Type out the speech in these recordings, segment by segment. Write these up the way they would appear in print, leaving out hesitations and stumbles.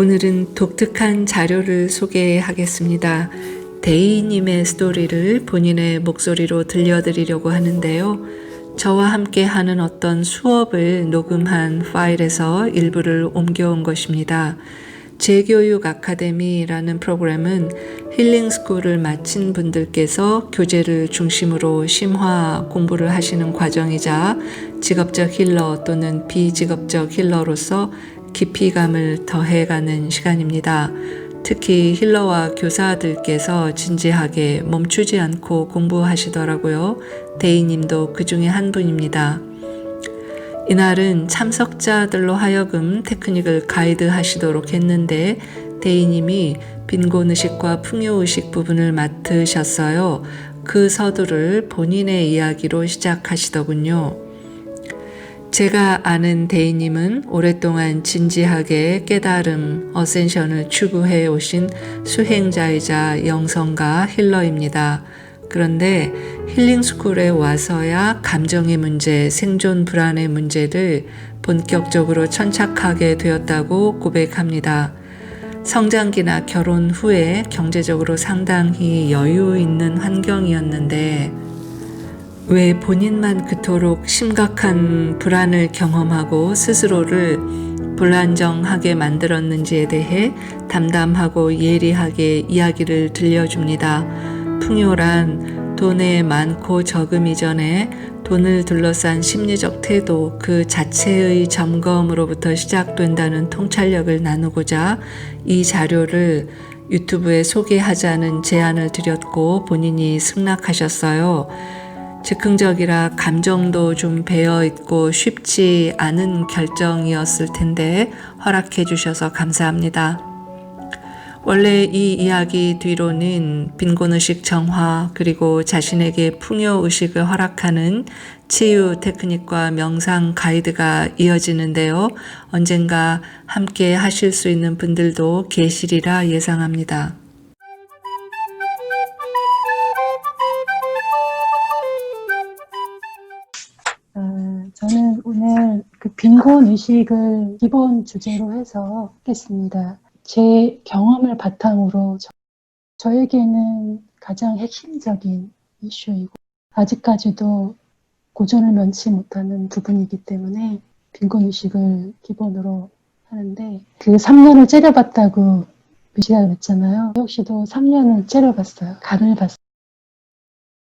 오늘은 독특한 자료를 소개하겠습니다. 데이님의 스토리를 본인의 목소리로 들려드리려고 하는데요. 저와 함께 하는 어떤 수업을 녹음한 파일에서 일부를 옮겨온 것입니다. 재교육 아카데미라는 프로그램은 힐링스쿨을 마친 분들께서 교재를 중심으로 심화 공부를 하시는 과정이자 직업적 힐러 또는 비직업적 힐러로서 깊이감을 더해가는 시간입니다. 특히 힐러와 교사들께서 진지하게 멈추지 않고 공부하시더라고요. 데이님도 그 중에 한 분입니다. 이날은 참석자들로 하여금 테크닉을 가이드 하시도록 했는데 데이님이 빈곤의식과 풍요의식 부분을 맡으셨어요. 그 서두를 본인의 이야기로 시작하시더군요. 제가 아는 데이님은 오랫동안 진지하게 깨달음, 어센션을 추구해 오신 수행자이자 영성가 힐러입니다. 그런데 힐링스쿨에 와서야 감정의 문제, 생존 불안의 문제를 본격적으로 천착하게 되었다고 고백합니다. 성장기나 결혼 후에 경제적으로 상당히 여유 있는 환경이었는데 왜 본인만 그토록 심각한 불안을 경험하고 스스로를 불안정하게 만들었는지에 대해 담담하고 예리하게 이야기를 들려줍니다. 풍요란 돈의 많고 적음 이전에 돈을 둘러싼 심리적 태도 그 자체의 점검으로부터 시작된다는 통찰력을 나누고자 이 자료를 유튜브에 소개하자는 제안을 드렸고 본인이 승낙하셨어요. 즉흥적이라 감정도 좀 배어있고 쉽지 않은 결정이었을 텐데 허락해 주셔서 감사합니다. 원래 이 이야기 뒤로는 빈곤의식 정화 그리고 자신에게 풍요의식을 허락하는 치유 테크닉과 명상 가이드가 이어지는데요. 언젠가 함께 하실 수 있는 분들도 계시리라 예상합니다. 저는 오늘 그 빈곤의식을 기본 주제로 해서 하겠습니다. 제 경험을 바탕으로 저에게는 가장 핵심적인 이슈이고 아직까지도 고전을 면치 못하는 부분이기 때문에 빈곤의식을 기본으로 하는데 그 3년을 째려봤다고 미시가 그랬잖아요. 역시도 3년을 째려봤어요. 간을 봤어요.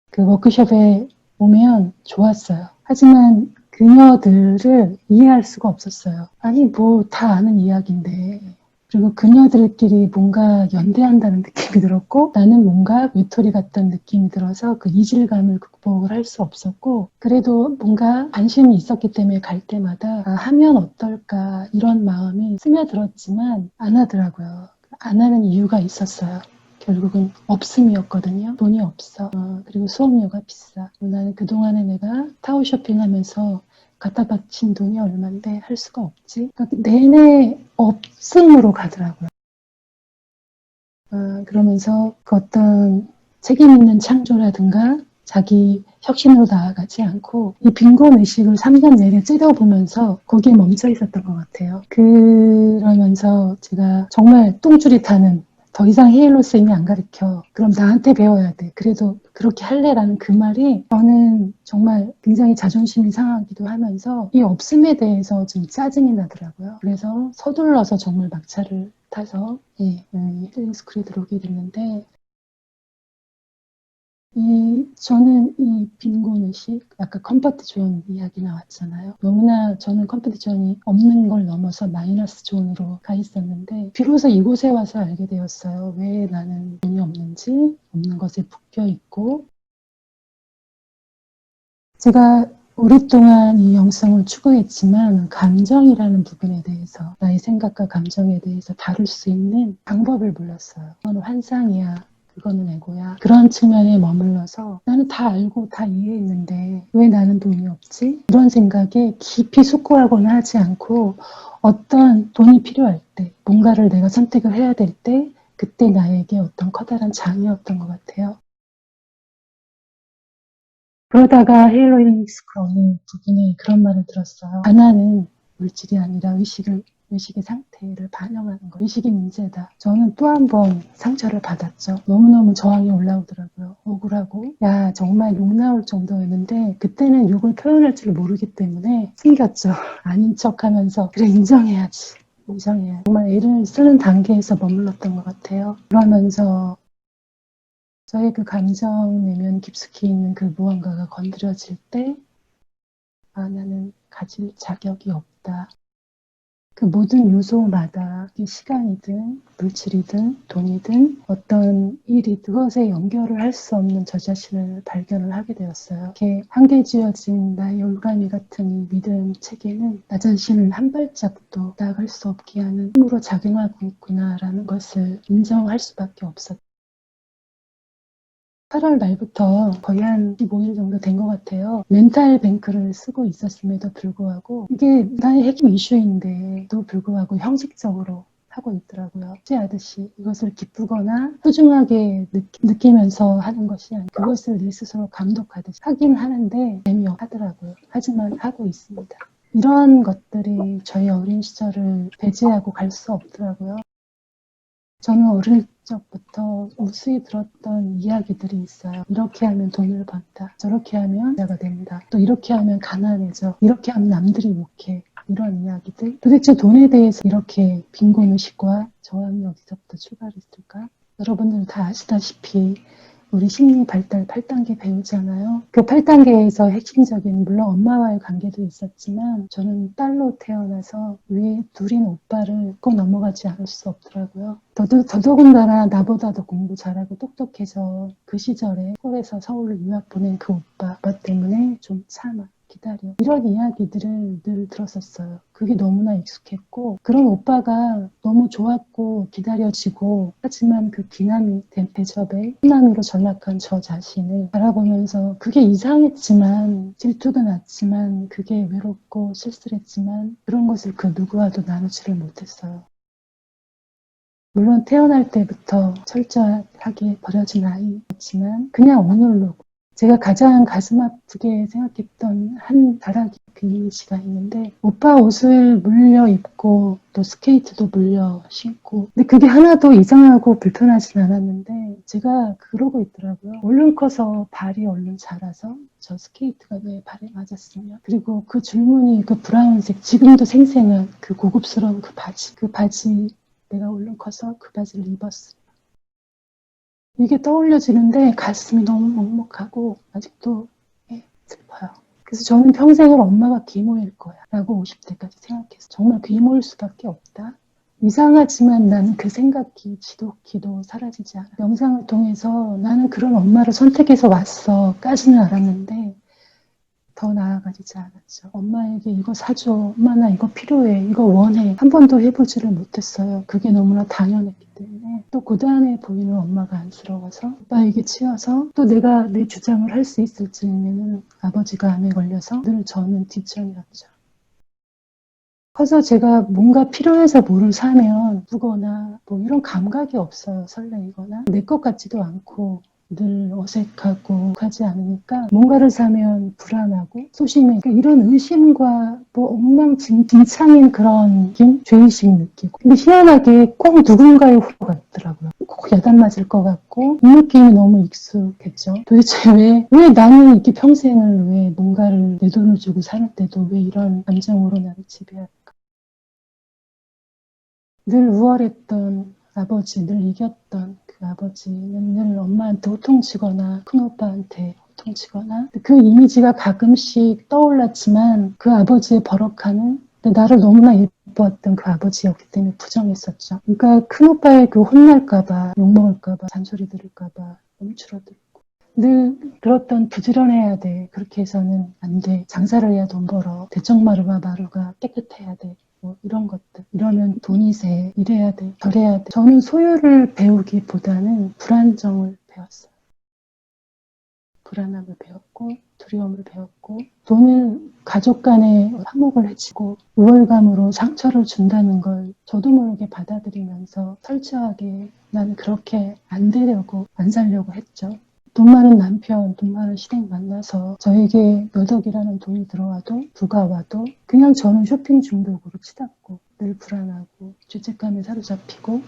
그 워크숍에 오면 좋았어요. 하지만 그녀들을 이해할 수가 없었어요. 아니 뭐 다 아는 이야기인데. 그리고 그녀들끼리 뭔가 연대한다는 느낌이 들었고 나는 뭔가 외톨이 같다는 느낌이 들어서 그 이질감을 극복을 할 수 없었고 그래도 뭔가 관심이 있었기 때문에 갈 때마다 하면 어떨까 이런 마음이 스며들었지만 안 하더라고요. 안 하는 이유가 있었어요. 결국은 없음이었거든요. 돈이 없어. 그리고 수업료가 비싸. 나는 그동안에 내가 타워 쇼핑하면서 갖다 바친 돈이 얼만데 할 수가 없지. 그러니까 내내 없음으로 가더라고요. 그러면서 그 어떤 책임 있는 창조라든가 자기 혁신으로 나아가지 않고 이 빈곤의식을 3년 내내 찌려보면서 거기에 멈춰 있었던 것 같아요. 그러면서 제가 정말 똥줄이 타는 더 이상 헤일로 쌤이 안 가르쳐. 그럼 나한테 배워야 돼. 그래도 그렇게 할래라는 그 말이 저는 정말 굉장히 자존심이 상하기도 하면서 이 없음에 대해서 좀 짜증이 나더라고요. 그래서 서둘러서 정말 막차를 타서 힐링스쿨에 들어오게 됐는데 저는 이 빈곤의식, 아까 컴포트 존 이야기 나왔잖아요. 너무나 저는 컴포트 존이 없는 걸 넘어서 마이너스 존으로 가 있었는데 비로소 이곳에 와서 알게 되었어요. 왜 나는 돈이 없는지, 없는 것에 묶여 있고 제가 오랫동안 이 영성을 추구했지만 감정이라는 부분에 대해서 나의 생각과 감정에 대해서 다룰 수 있는 방법을 몰랐어요. 그건 환상이야. 그거는 에고야. 그런 측면에 머물러서 나는 다 알고 다 이해했는데 왜 나는 돈이 없지? 이런 생각에 깊이 숙고하거나 하지 않고 어떤 돈이 필요할 때 뭔가를 내가 선택을 해야 될 때 그때 나에게 어떤 커다란 장이었던 것 같아요. 그러다가 헤일로 힐링스쿨 어느 부분에 그런 말을 들었어요. 하나는 물질이 아니라 의식을 의식의 상태를 반영하는 거. 의식이 문제다. 저는 또 한 번 상처를 받았죠. 너무너무 저항이 올라오더라고요. 억울하고. 야, 정말 욕 나올 정도였는데 그때는 욕을 표현할 줄 모르기 때문에 숨겼죠. 아닌 척하면서 그래 인정해야지. 인정해야. 정말 애를 쓰는 단계에서 머물렀던 것 같아요. 그러면서 저의 그 감정 내면 깊숙이 있는 그 무언가가 건드려질 때 아, 나는 가질 자격이 없다. 그 모든 요소마다 시간이든 물질이든 돈이든 어떤 일이 그것에 연결을 할 수 없는 저 자신을 발견을 하게 되었어요. 이렇게 한계지어진 나의 올가미 같은 이 믿음 체계는 나 자신을 한 발짝도 나아갈 수 없게 하는 힘으로 작용하고 있구나라는 것을 인정할 수밖에 없었죠. 8월 말부터 거의 한 15일 정도 된 것 같아요. 멘탈 뱅크를 쓰고 있었음에도 불구하고 이게 나의 핵심 이슈인데도 불구하고 형식적으로 하고 있더라고요. 취하듯이 이것을 기쁘거나 소중하게 느끼면서 하는 것이 아니고 그것을 내 스스로 감독하듯이 하긴 하는데 재미없더라고요. 하지만 하고 있습니다. 이런 것들이 저희 어린 시절을 배제하고 갈 수 없더라고요. 저는 어릴 적부터 무수히 들었던 이야기들이 있어요. 이렇게 하면 돈을 번다. 저렇게 하면 부자가 된다. 또 이렇게 하면 가난해져. 이렇게 하면 남들이 욕해. 이런 이야기들. 도대체 돈에 대해서 이렇게 빈곤의식과 저항이 어디서부터 출발했을까? 여러분들 다 아시다시피 우리 심리 발달 8단계 배우잖아요. 그 8단계에서 핵심적인 물론 엄마와의 관계도 있었지만 저는 딸로 태어나서 위에 둘인 오빠를 꼭 넘어가지 않을 수 없더라고요. 더더군다나 나보다도 공부 잘하고 똑똑해서 그 시절에 서울에서 서울로 유학 보낸 그 오빠 때문에 좀 참아. 기다려. 이런 이야기들을 늘 들었었어요. 그게 너무나 익숙했고 그런 오빠가 너무 좋았고 기다려지고 하지만 그 기남이 된 대접에 혼란으로 전락한 저 자신을 바라보면서 그게 이상했지만 질투도 났지만 그게 외롭고 쓸쓸했지만 그런 것을 그 누구와도 나누지를 못했어요. 물론 태어날 때부터 철저하게 버려진 아이였지만 그냥 오늘로 제가 가장 가슴 아프게 생각했던 한 다락이 그 이미지가 있는데 오빠 옷을 물려 입고 또 스케이트도 물려 신고 근데 그게 하나도 이상하고 불편하진 않았는데 제가 그러고 있더라고요. 얼른 커서 발이 얼른 자라서 저 스케이트가 내 발에 맞았으면 그리고 그 줄무늬 그 브라운색 지금도 생생한 그 고급스러운 그 바지 내가 얼른 커서 그 바지를 입었으면 이게 떠올려지는데 가슴이 너무 먹먹하고 아직도 슬퍼요. 그래서 저는 평생을 엄마가 귀모일 거야 라고 50대까지 생각했어요. 정말 귀모일 수밖에 없다. 이상하지만 나는 그 생각이 지독히도 사라지지 않아. 영상을 통해서 나는 그런 엄마를 선택해서 왔어 까지는 알았는데 더 나아가지지 않았죠. 엄마에게 이거 사줘. 엄마 나 이거 필요해. 이거 원해. 한 번도 해보지를 못했어요. 그게 너무나 당연했기 때문에 또 고단해 보이는 엄마가 안쓰러워서 오빠에게 치여서 또 내가 내 주장을 할 수 있을 즈음에는 아버지가 암에 걸려서 늘 저는 뒷전이었죠. 커서 제가 뭔가 필요해서 뭐를 사면 두거나 뭐 이런 감각이 없어요. 설레이거나 내 것 같지도 않고 늘 어색하고 하지 않으니까 뭔가를 사면 불안하고 소심해 그러니까 이런 의심과 뭐 엉망진창인 그런 느낌? 죄의식 느끼고 근데 희한하게 꼭 누군가의 후보가 있더라고요. 꼭 야단 맞을 것 같고 이 느낌이 너무 익숙했죠. 도대체 왜 나는 이렇게 평생을 왜 뭔가를 내 돈을 주고 사는데도 왜 이런 감정으로 나를 지배할까? 늘 우월했던 아버지, 늘 이겼던 그 아버지는 늘 엄마한테 호통치거나 큰오빠한테 호통치거나 그 이미지가 가끔씩 떠올랐지만 그 아버지의 버럭하는 나를 너무나 예뻐했던 그 아버지였기 때문에 부정했었죠. 그러니까 큰오빠의 그 혼날까봐 욕먹을까봐 잔소리 들을까봐 너무 줄어들고 늘 들었던 부지런해야 돼. 그렇게 해서는 안 돼. 장사를 해야 돈 벌어. 대청마루가 깨끗해야 돼. 뭐 이런 것들. 이러면 돈이 새. 이래야 돼. 저래야 돼. 저는 소유를 배우기보다는 불안정을 배웠어요. 불안함을 배웠고 두려움을 배웠고 돈을 가족 간에 화목을 해치고 우월감으로 상처를 준다는 걸 저도 모르게 받아들이면서 철저하게 나는 그렇게 안 되려고 안 살려고 했죠. 돈 많은 남편, 돈 많은 시댁 만나서 저에게 몇 억이라는 돈이 들어와도 부가 와도 그냥 저는 쇼핑 중독으로 치닫고 늘 불안하고 죄책감에 사로잡히고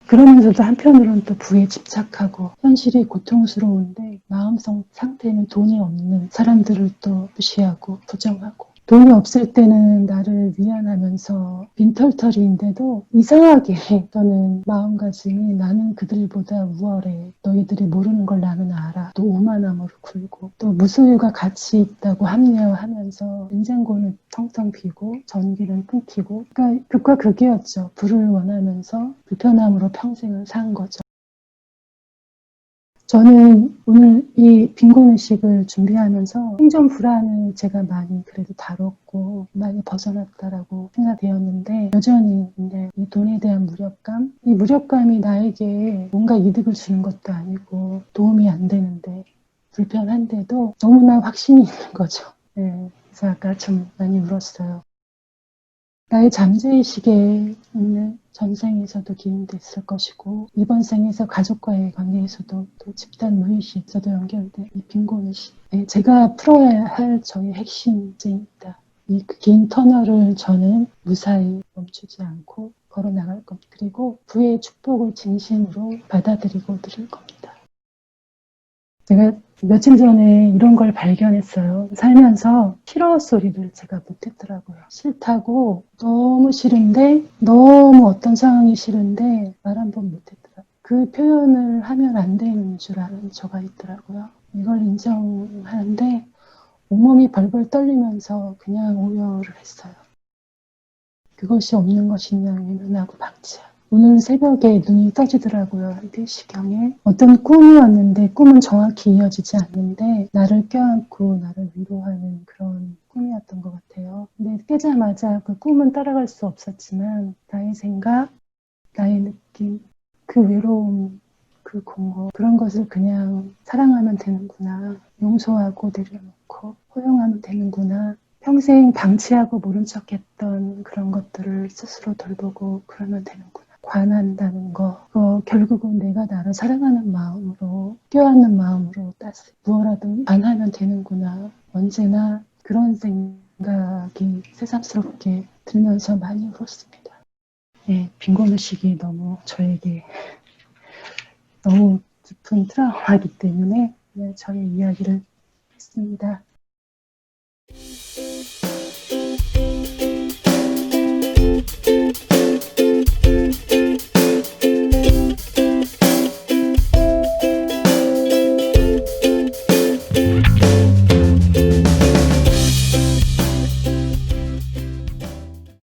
그러면서도 한편으로는 또 부에 집착하고 현실이 고통스러운데 마음속 상태는 돈이 없는 사람들을 또 무시하고 부정하고 돈이 없을 때는 나를 위안하면서 빈털터리인데도 이상하게 저는 마음가짐이 나는 그들보다 우월해. 너희들이 모르는 걸 나는 알아. 또 오만함으로 굴고 또 무소유가 가치 있다고 합리화하면서 냉장고는 텅텅 비고 전기를 끊기고 그러니까 극과 극이었죠. 부를 원하면서 불편함으로 평생을 산 거죠. 저는 오늘 이 빈곤의식을 준비하면서 생존 불안을 제가 많이 그래도 다뤘고 많이 벗어났다라고 생각되었는데 여전히 근데 이 돈에 대한 무력감, 이 무력감이 나에게 뭔가 이득을 주는 것도 아니고 도움이 안 되는데 불편한데도 너무나 확신이 있는 거죠. 네, 그래서 아까 좀 많이 울었어요. 나의 잠재의식에 있는 전생에서도 기인됐을 것이고 이번 생에서 가족과의 관계에서도 또 집단 무의식에서도 연결된 이 빈곤의식 제가 풀어야 할 저의 핵심제입니다. 이 긴 터널을 저는 무사히 멈추지 않고 걸어나갈 겁니다. 그리고 부의 축복을 진심으로 받아들이고 드릴 겁니다. 제가 며칠 전에 이런 걸 발견했어요. 살면서 싫어 소리를 제가 못했더라고요. 싫다고 너무 싫은데 너무 어떤 상황이 싫은데 말 한 번 못했더라고요. 그 표현을 하면 안 되는 줄 아는 저가 있더라고요. 이걸 인정하는데 온몸이 벌벌 떨리면서 그냥 오열을 했어요. 그것이 없는 것이냐 외면하고 방치하고 오늘 새벽에 눈이 떠지더라고요. 한 4시경에. 어떤 꿈이었는데 꿈은 정확히 이어지지 않는데 나를 껴안고 나를 위로하는 그런 꿈이었던 것 같아요. 근데 깨자마자 그 꿈은 따라갈 수 없었지만 나의 생각, 나의 느낌, 그 외로움, 그 공허 그런 것을 그냥 사랑하면 되는구나. 용서하고 내려놓고 허용하면 되는구나. 평생 방치하고 모른 척했던 그런 것들을 스스로 돌보고 그러면 되는구나. 관한다는 거, 결국은 내가 나를 사랑하는 마음으로, 껴안는 마음으로 따스 무엇라도 관하면 되는구나. 언제나 그런 생각이 새삼스럽게 들면서 많이 울었습니다. 네, 빈곤의식이 너무 저에게 너무 깊은 트라우마이기 때문에 저의 이야기를 했습니다.